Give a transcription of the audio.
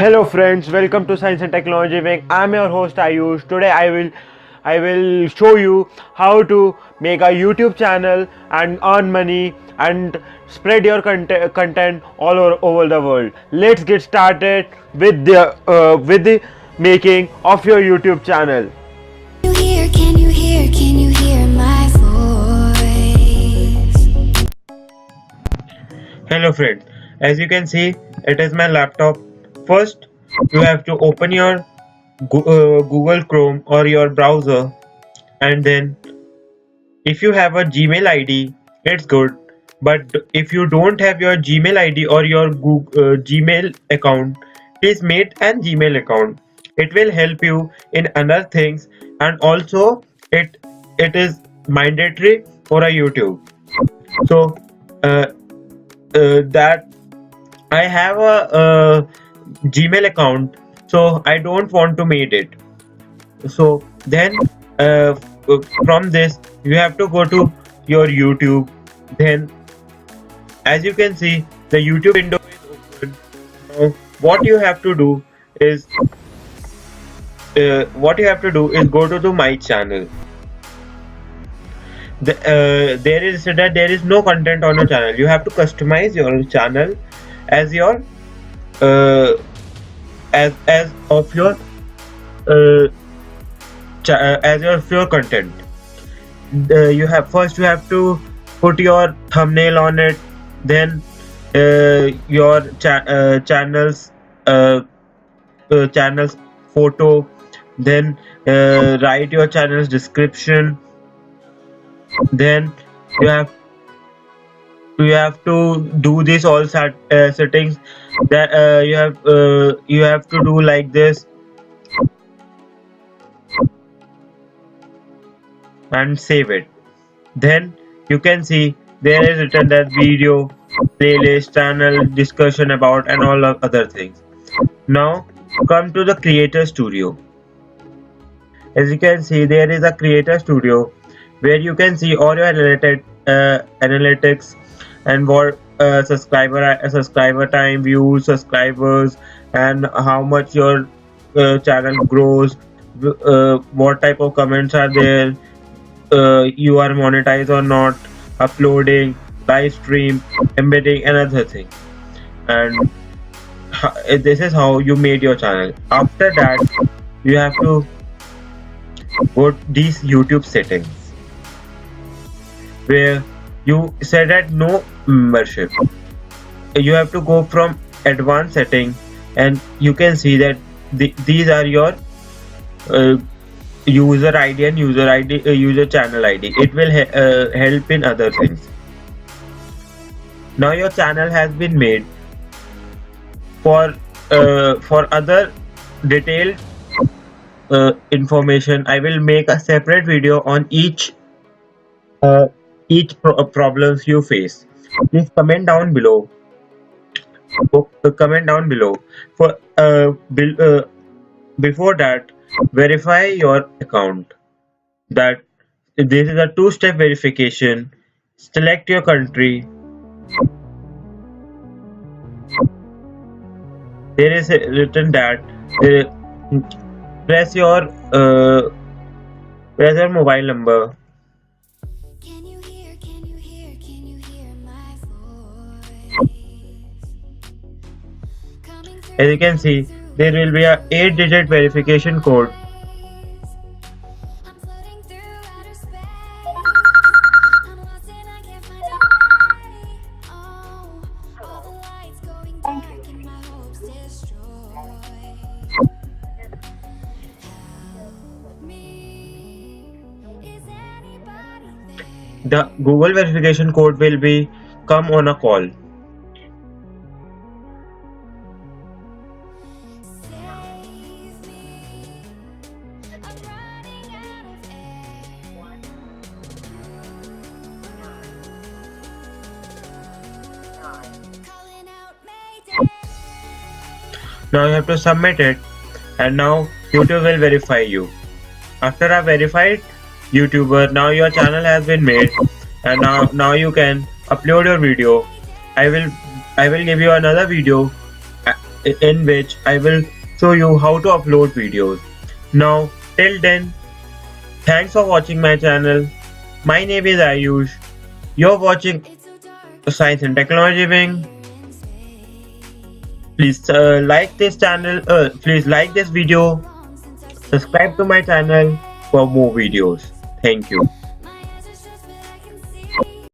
Hello friends, welcome to Science and Technology Wing. I'm your host Ayush. Today I will show you how to make a YouTube channel and earn money and spread your content all over the world. Let's get started with the making of your YouTube channel. Can you hear my voice? Hello friends, as you can see, it is my laptop. First, you have to open your Google Chrome or your browser, and then if you have a Gmail ID, it's good. But if you don't have your Gmail ID or your Gmail account, please make an Gmail account. It will help you in other things, and also it is mandatory for a YouTube. So uh, that I have a Gmail account, so I don't want to make it. So then from this you have to go to your YouTube. Then as you can see, the YouTube window is open. Now what you have to do is go to the my channel. There is no content on your channel. You have to customize your channel as your uh, as of your uh, as your content. You have to put your thumbnail on it, then your channel's photo, then write your channel's description. Then you have to do this all settings that you have to do like this and save it. Then you can see there is written that video, playlist, channel, discussion about, and all of other things. Now come to the creator studio. As you can see, there is a creator studio where you can see all your analytics and what subscriber time, views, subscribers, and how much your channel grows, what type of comments are there, you are monetized or not, uploading, live stream, embedding, and other things. And this is how you made your channel. After that, you have to go to these YouTube settings where you set at no membership. You have to go from advanced setting, and you can see that these are your uh, user ID and user channel ID. It will help in other things. Now your channel has been made. For other detailed information, I will make a separate video on each problems you face. Please comment down below. Comment down below. For before that, verify your account. That this is a two-step verification. Select your country. There is written that press your mobile number. Can you hear my voice? As you can see, there will be a 8-digit verification code. I'm floating through outer space. I'm lost and I can't find a way. Oh, all the lights going dark and my hopes destroyed. Help me. Is anybody there? The Google verification code will be come on a call. Save me. I'm running out of air. Calling out Mayday. Now you have to submit it, and now YouTube will verify you. After a verified YouTuber, now your channel has been made, and now you can upload your video. I will give you another video in which I will show you how to upload videos. Now, till then, thanks for watching my channel. My name is Ayush. You're watching It's so dark Science and Technology Wing. in space. Please like this channel. Please like this video. Long since I've seen Subscribe to my channel for more videos. Thank you.